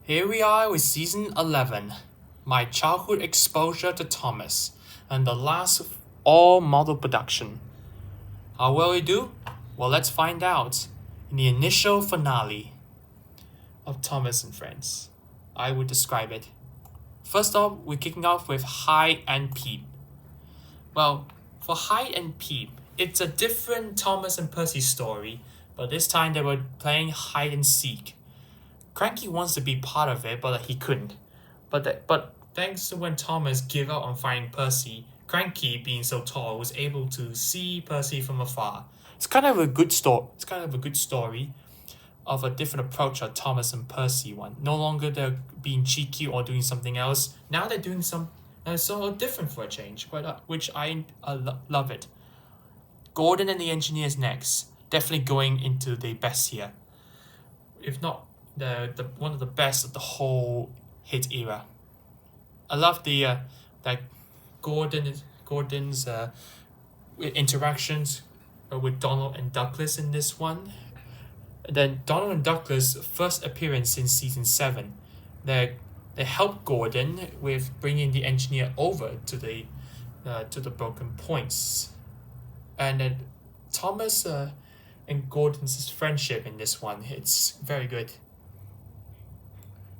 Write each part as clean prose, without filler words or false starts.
Here we are with season 11, my childhood exposure to Thomas, and the last of all model production. How will we do? Well, let's find out in the initial finale of Thomas and Friends. I would describe it. First off, we're kicking off with Hide and Peep. Well, for Hide and Peep, it's a different Thomas and Percy story, but this time they were playing hide and seek. Cranky wants to be part of it, but he couldn't. But thanks to when Thomas gave up on finding Percy, Cranky, being so tall, was able to see Percy from afar. It's kind of a good story. It's kind of a good story of a different approach of Thomas and Percy one. No longer they're being cheeky or doing something else. Now they're doing something so different for a change, which I love it. Gordon and the Engineers next. Definitely going into the best here. If not the one of the best of the whole hit era. I love the that Gordon's interactions with Donald and Douglas in this one. And then Donald and Douglas' first appearance since season 7. They help Gordon with bringing the engineer over to the broken points, and then Thomas and Gordon's friendship in this one, it's very good.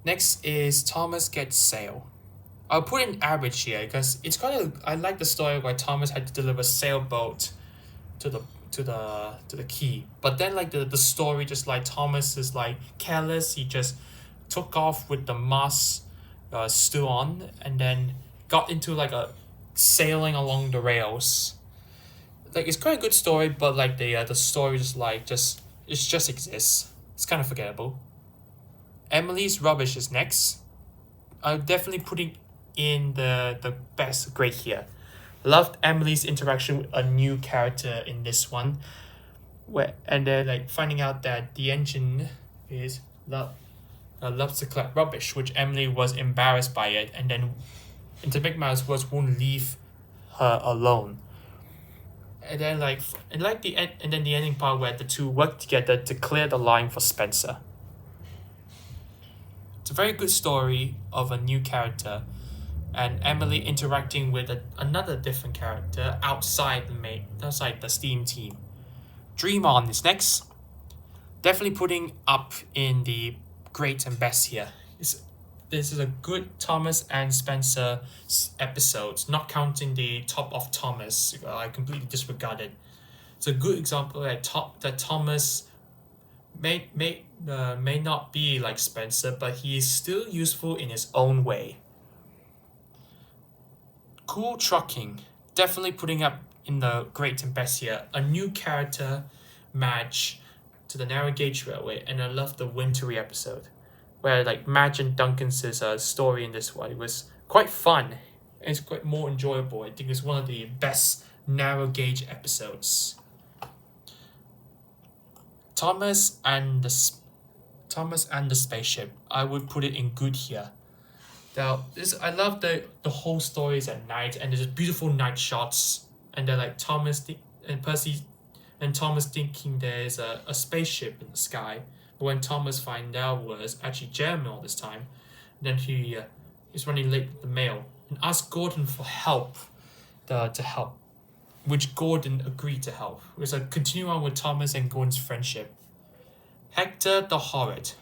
Next is Thomas Gets Sail. I'll put in average here because it's kind of I like the story where Thomas had to deliver sailboat to the key, but then like the story just like Thomas is like careless. He just took off with the mast still on, and then got into like a sailing along the rails. Like it's quite a good story, but like the story just exists. It's kind of forgettable. Emily's Rubbish is next. I'm definitely putting in the best grade here. Loved Emily's interaction with a new character in this one, and then like finding out that the engine is loves to collect rubbish, which Emily was embarrassed by it, and then and to make matters worse, won't leave her alone. And then the ending part where the two work together to clear the line for Spencer. It's a very good story of a new character, and Emily interacting with another different character outside the Steam team. Dream On is next. Definitely putting up in the great and best here. This is a good Thomas and Spencer episode, not counting the Top of Thomas. I completely disregarded. It's a good example that Thomas may not be like Spencer, but he is still useful in his own way. Cool Trucking, definitely putting up in the great and best here. A new character match to the narrow gauge railway, and I love the wintry episode where like Madge and Duncan's story in this one. It was quite fun. It's quite more enjoyable. I think it's one of the best narrow gauge episodes. Thomas and the spaceship. I would put it in good here. Now, I love the whole stories at night, and there's beautiful night shots, and they're like Percy and Thomas thinking there's a spaceship in the sky. But when Thomas finds out was actually Jeremy all this time, then he is running late with the mail and asks Gordon for help, to help, which Gordon agreed to help. It was a continue on with Thomas and Gordon's friendship. Hector the Horrid,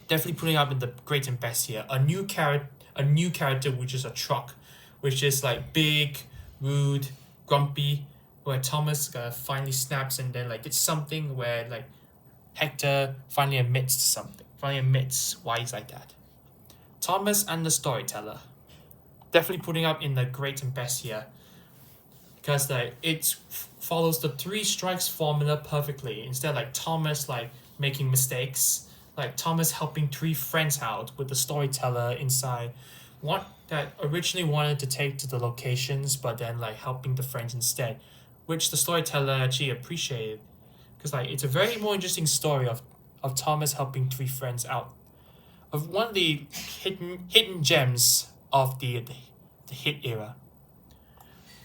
definitely putting up in the great and best here. A new character which is a truck, which is like big, rude, grumpy, where Thomas finally snaps, and then like it's something where like Hector finally admits why he's like that. Thomas and the Storyteller, definitely putting up in the great and best here, because like it follows the three strikes formula perfectly. Instead like Thomas like making mistakes, like Thomas helping three friends out with the Storyteller inside one that originally wanted to take to the locations, but then like helping the friends instead, which the Storyteller actually appreciated, because like it's a very more interesting story of Thomas helping three friends out, of one of the hidden gems of the hit era.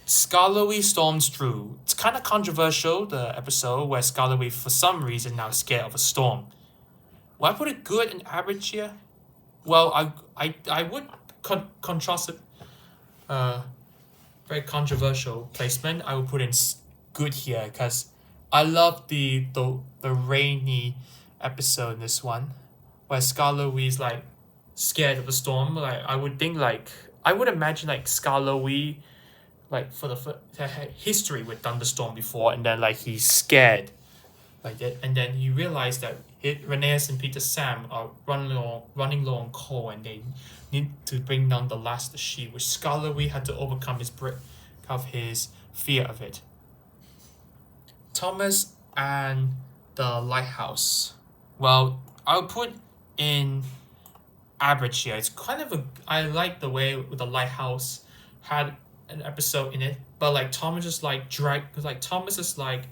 Skarloey storms through. It's kind of controversial, the episode where Skarloey for some reason now is scared of a storm. Will I put it good and average here? well, I would contrast it. Very controversial placement. I would put in good here because I love the rainy episode in this one, where Scarlet Wee's like scared of the storm. Like I would think like I would imagine like Scarlet Wee like for the history with thunderstorm before, and then like he's scared like that, and then you realize that Rhaenyra and Peter Sam are running low on coal, and they need to bring down the last sheep, which Scarlet Wee had to overcome his fear of it. Thomas and the lighthouse. Well, I'll put in average here. It's kind of a I like the way the lighthouse had an episode in it, but like Thomas just like Thomas is like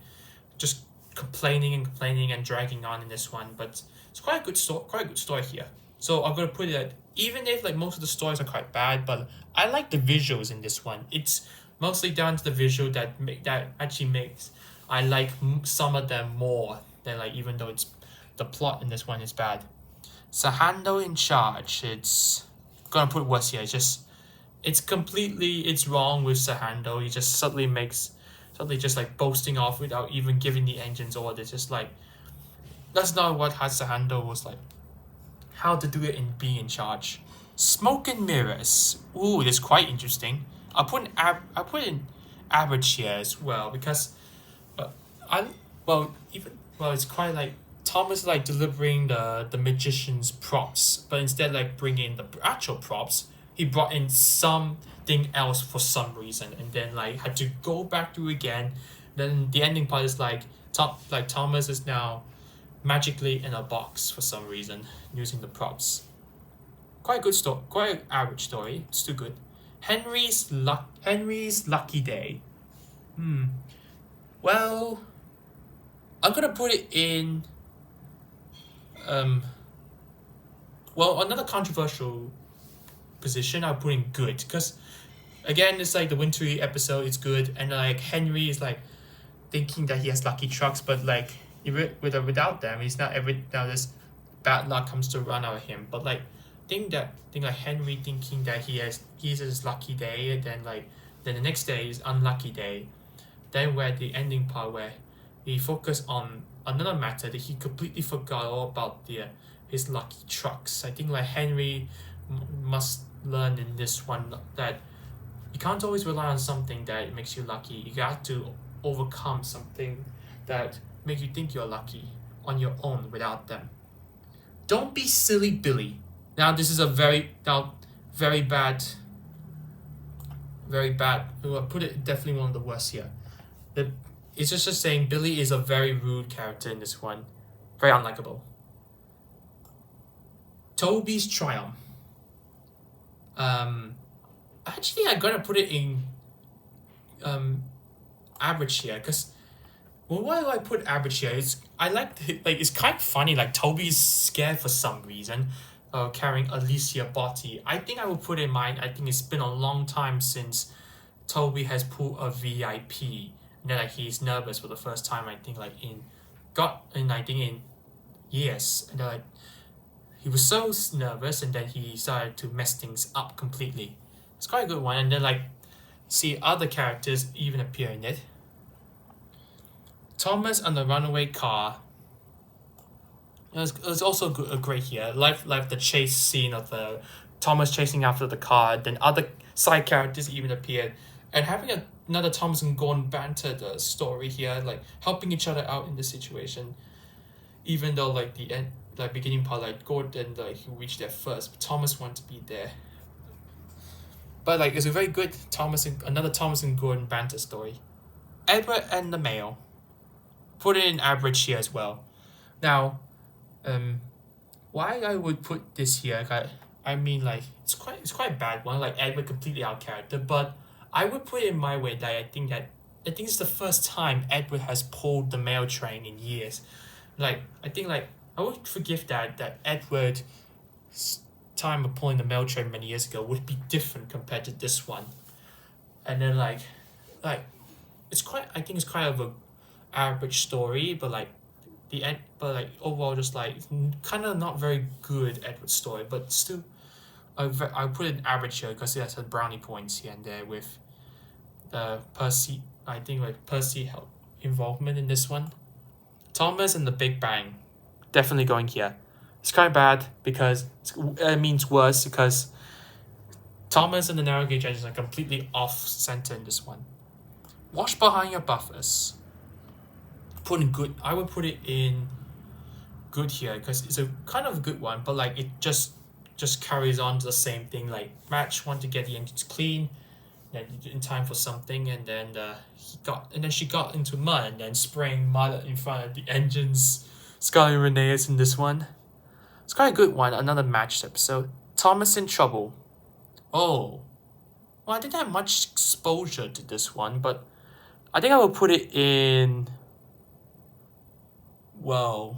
just complaining and dragging on in this one, but it's quite a good story here. So I'm gonna put it at, even if like most of the stories are quite bad, but I like the visuals in this one. It's mostly down to the visual that actually makes I like some of them more than like even though it's the plot in this one is bad. Sahando in charge. It's gonna put worse here. It's wrong with Sahando. He just suddenly just like boasting off without even giving the engines orders. Just like that's not what Sahando was like. How to do it in being in charge. Smoke and mirrors. Ooh, that's quite interesting. I put in average here as well because I it's quite like Thomas like delivering the magician's props, but instead like bringing the actual props, he brought in something else for some reason, and then like had to go back to again. Then the ending part is like Thomas is now magically in a box for some reason using the props. Quite a good story, quite an average story. It's still good. Henry's lucky day. Well, I'm gonna put it in. Another controversial position. I'll put in good because, again, it's like the wintry episode. It's good, and like Henry is like thinking that he has lucky trucks, but like with or without them, he's not every now this bad luck comes to run out of him. But like think like Henry thinking that he's his lucky day, and then the next day is unlucky day. Then where the ending part where he focused on another matter that he completely forgot all about his lucky trucks. I think like Henry must learn in this one that you can't always rely on something that makes you lucky. You got to overcome something that make you think you're lucky on your own without them. Don't be silly, Billy. Now this is a very bad. I'll put it definitely one of the worst here. It's just saying Billy is a very rude character in this one, very unlikable. Toby's triumph. Actually, I'm gonna put it in average here because why do I put average here? It's kind of funny. Like Toby's scared for some reason, carrying Alicia Botti. I think I will put in mind. I think it's been a long time since Toby has pulled a VIP. And then like he's nervous for the first time. I think in years. And then like he was so nervous, and then he started to mess things up completely. It's quite a good one. And then like see other characters even appear in it. Thomas and the runaway car. It was also great here. Like the chase scene of the Thomas chasing after the car. Then other side characters even appeared, and having another Thomas and Gordon banter the story here, like helping each other out in the situation. Even though like the end, like beginning part, like Gordon like he reached there first, but Thomas wanted to be there. But like it's a very good another Thomas and Gordon banter story. Edward and the Mail. Put it in average here as well. Now, why I would put this here? I mean, like it's quite a bad one. Like Edward completely out of character, but I would put it in my way that I think it's the first time Edward has pulled the mail train in years. Like I think like I would forgive that Edward's time of pulling the mail train many years ago would be different compared to this one. And then like it's quite I think it's kind of a average story, but like the end, but like overall just like kind of not very good Edward story, but still I put it average here because it has some brownie points here and there with the Percy. I think like Percy help involvement in this one. Thomas and the Big Bang, definitely going here. It's kind of bad because it means worse because Thomas and the narrow gauge engines are completely off center in this one. Wash behind your buffers. Put in good. I would put it in good here because it's a kind of a good one, but like it just carries on to the same thing. Like Match want to get the engines clean, then in time for something, and then she got into mud and then spraying mud in front of the engines. Scarlet Rheneas in this one. It's quite a good one. Another Match episode. Thomas in trouble. Oh, well, I didn't have much exposure to this one, but I think I will put it in. Well,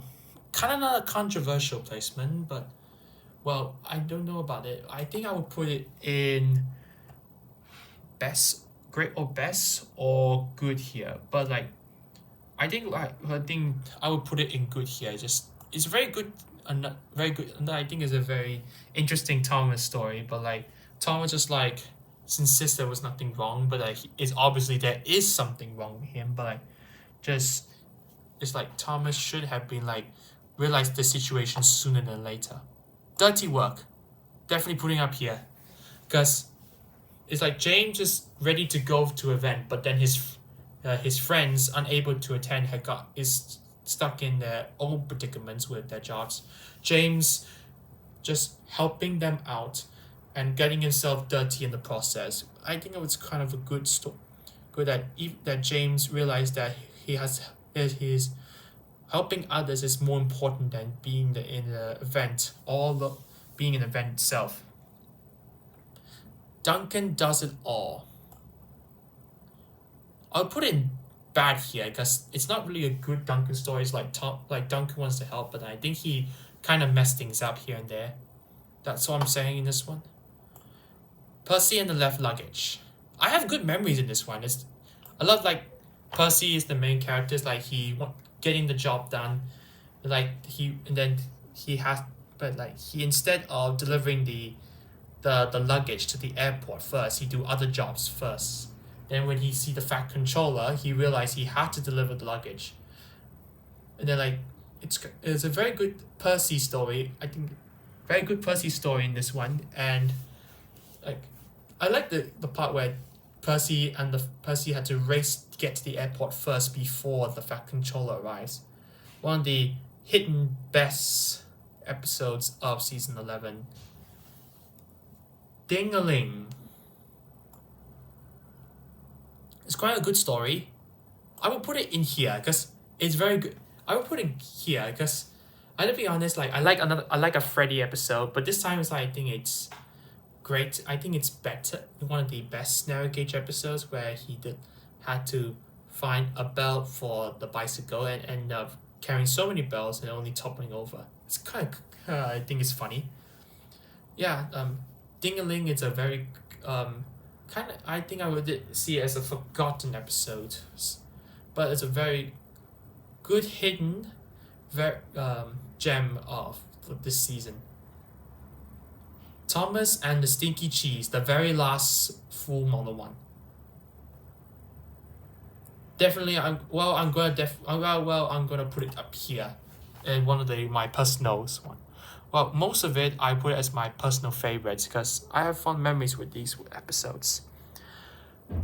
kind of not a controversial placement, but well, I don't know about it. I think I would put it in best, great or best or good here. But like, I think I would put it in good here. It's very good, very good. And I think it's a very interesting Thomas story. But like Thomas just like insists there was nothing wrong, but like it's obviously there is something wrong with him. But like, just it's like Thomas should have been like realized the situation sooner than later. Dirty work, definitely putting up here, because it's like James is ready to go to event, but then his friends unable to attend is stuck in their own predicaments with their jobs. James just helping them out and getting himself dirty in the process. I think it was kind of a good story. Good that James realized that his helping others is more important than being in the event being an event itself. Duncan does it all. I'll put it in bad here because it's not really a good Duncan story. It's like Duncan wants to help, but I think he kind of messed things up here and there. That's what I'm saying in this one. Percy and the left luggage. I have good memories in this one. I love like Percy is the main character. It's like getting the job done, like he instead of delivering the luggage to the airport first, he do other jobs first. Then when he see the Fat Controller, he realized he had to deliver the luggage. And then like it's a very good Percy story. I think very good Percy story in this one. And like I like the part where Percy had to race to get to the airport first before the Fat Controller arrives. One of the hidden best episodes of season 11. Ding-a-ling. It's quite a good story. I would put it in here because it's very good. I would put it here because I to be honest, like I like a Freddy episode, but this time it's like I think it's great. I think it's better. One of the best narrow gauge episodes where he had to find a belt for the bicycle and end up carrying so many belts and only toppling over. It's kind of I think it's funny. Yeah, Ding-a-ling is a very kind of I think I would see it as a forgotten episode, but it's a very good hidden gem of this season. Thomas and the Stinky Cheese, the very last full model one. Definitely, I'm gonna put it up here, in one of my personals one. Well, most of it I put it as my personal favorites because I have fond memories with these episodes.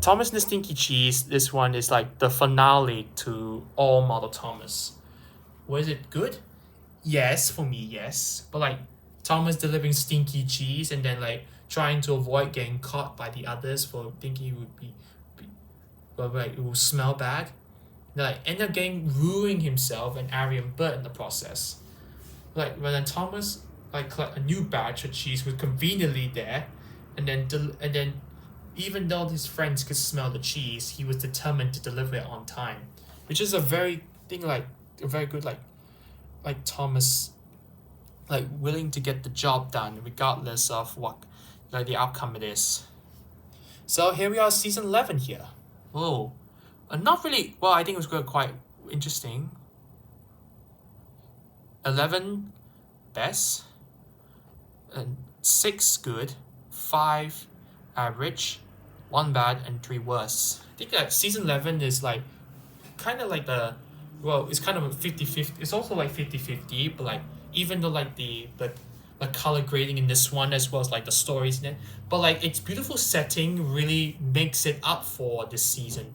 Thomas and the Stinky Cheese, this one is like the finale to all Model Thomas. Was it good? Yes, for me, yes. But like Thomas delivering stinky cheese and then like trying to avoid getting caught by the others for thinking he would it will smell bad. Like end up ruining himself and Arian Bert in the process. Like when then Thomas like collect a new batch of cheese was conveniently there, and then even though his friends could smell the cheese, he was determined to deliver it on time, which is a very good like Thomas, like willing to get the job done regardless of what like the outcome it is. So here we are, season 11 here. Whoa, not really. Well, I think it was quite interesting. 11 best, and 6 good, 5 average, 1 bad, and 3 worse. I think that season 11 is like kind of like it's kind of a 50-50. It's also like 50-50, but like even though like the color grading in this one as well as like the stories in it, but like its beautiful setting really makes it up for this season.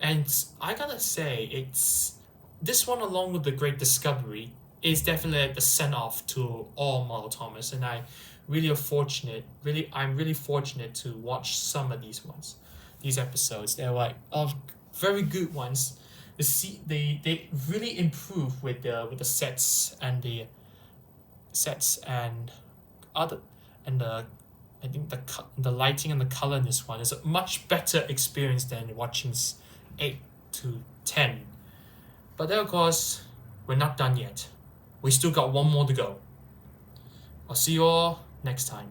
And I gotta say, it's this one along with the Great Discovery is definitely like the send off to all Marvel Thomas, and I'm really fortunate to watch some of these episodes. They're like of very good ones. They really improve with the sets and other and the I think the lighting and the color in this one is a much better experience than watching 8 to 10. But then of course we're not done yet. We still got one more to go. I'll see you all next time.